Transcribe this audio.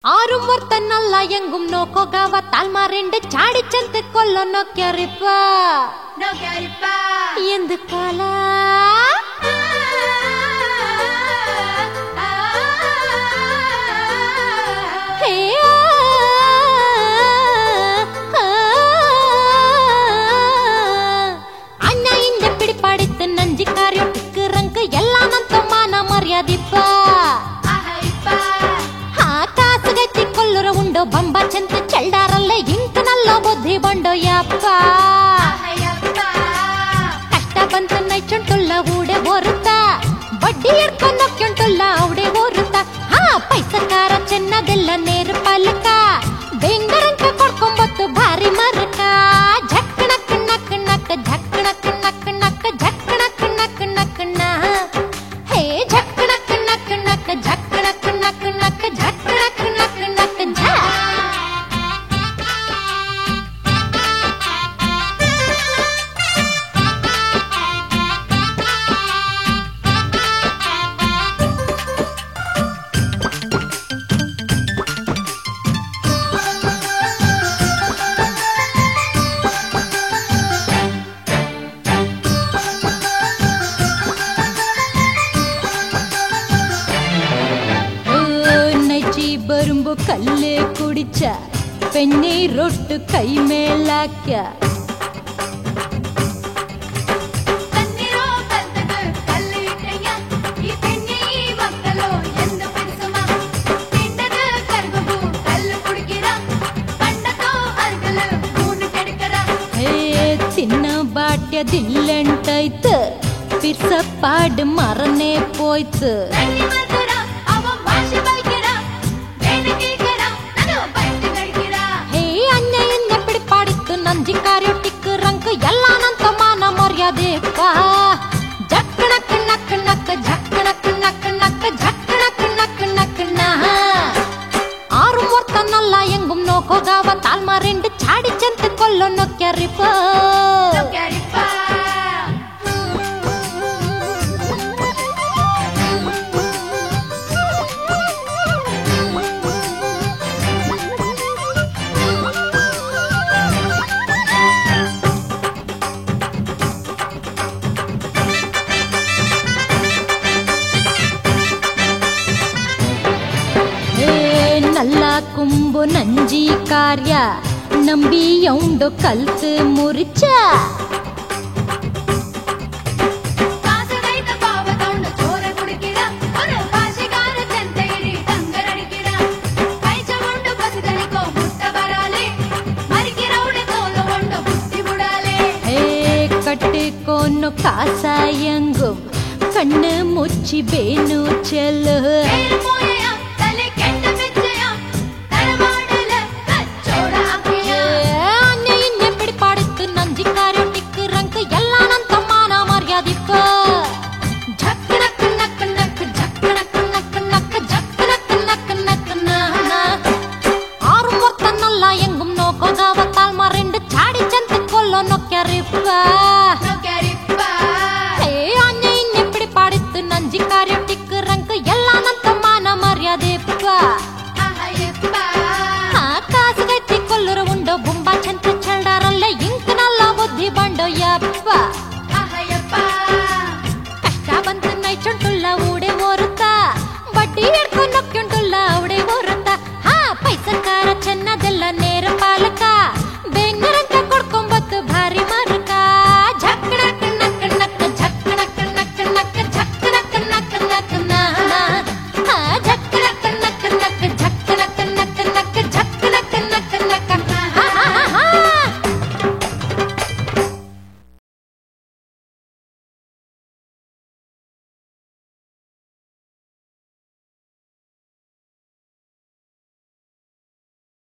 ആരും വർത്തനല്ല എങ്കും നോക്കുക താൽമാറിണ്ട് ചാടിച്ചെന്ത് കൊല്ലോ നോക്കിയറിപ്പ എന്ത് കാല ಅಣ್ಣ ಹಿಂದೆ ಪಿಡಿಪಾಡಿತ್ತು ನಂಜಿಕಾರ್ಯೋ ಟಿಕ್ಕರಂಕ ಎಲ್ಲ ನಂತ ಮಾನ ಮರ್ಯಾದಿಪ್ಪ ಉಂಡೋ ಬಂಬ ಚೆಂತ ಚೆಲ್ಡಾರಲ್ಲೇ ಇಂಕನಲ್ಲ ಬುದ್ಧಿ ಬಂಡೋ ಯಪ್ಪ ಕಷ್ಟ ಬಂತ ನೈಚುಂಟುಲ್ಲ ಊಡೆ ಓರುತ್ತ ಬಡ್ಡಿ ಎಡ್ಕೊಂಡು ನೊಕ್ಕೊಂಟುಲ್ಲ ಅವಡೆ ಓರುತ್ತ ಹಾ ಪೈಸಕಾರ ಚೆನ್ನದೆಲ್ಲ ನೇರು ಪಾಲಕ ಬೆಂಗರಂಕ ಕೊಡ್ಕೊಂಬತ್ತು ಭಾರಿ ಮರಕ ಝಕ್ಕಣಕ್ ನಕ್ ನಕ್ ಝಕ್ಕಣಕ್ ನಕ್ ನಕ್ ಝಕ್ಕಣಕ್ ನಕ್ ನಕ್ ನ ಹೇ ಝಕ್ಕಣಕ್ ನಕ್ ನಕ್ ಝಕ್ಕಣಕ್ ನಕ್ ನಕ್ ಝಕ್ಕಣಕ್ ನಕ್ ನಕ್ ಝ ಬರುಂಬು ಕಲ್ಲೇ ಕುಡಿಚ ಪೆಣ್ಣೆ ರೊಟ್ಟು ಕೈ ಮೇಲಾಕ್ಯ చిన్న బాట్యదిల్లంటైత్ పిర్సపాడు మరనే పోయిత్ ನಂಜಿಕಾರ್ಯೋ ಟಿಕ್ಕರಂಕ ಎಲ್ಲ ನಂತ ಮಾನ ಮರ್ಯಾದೆಪ್ಪ ಝಕ್ಕಣಕ್ ನಕ್ ನಕ್ ಝಕ್ಕಣಕ್ ನಕ್ ನಕ್ ಝಕ್ಕಣಕ್ ನಕ್ ನಕ್ ನ ಆರು ಮೊರ್ತನಲ್ಲ ಎಂಗುಂ ನೋಕೋಗಾವ ತಾಲ್ಮಾರೆಂಡು ಚಾಡಿ ಚೆಂತ ಕೊಲ್ಲೋ ನೊಕ್ಕ್ಯಾರಿಪ್ಪ ನಲ್ಲ ಕುಂಬು ನಂಜಿ ಕಾರ್ಯ ನಂಬಿ ಯೌಂಡು ಕಲ್ತು ಮುರಿಚ ಕಟ್ಟಿಕೊನ್ನು ಕಾಸಾಯಂಗು ಕಣ್ಣು ಮುಚ್ಚಿ ಬೇನು ಚೆಲ್ಲು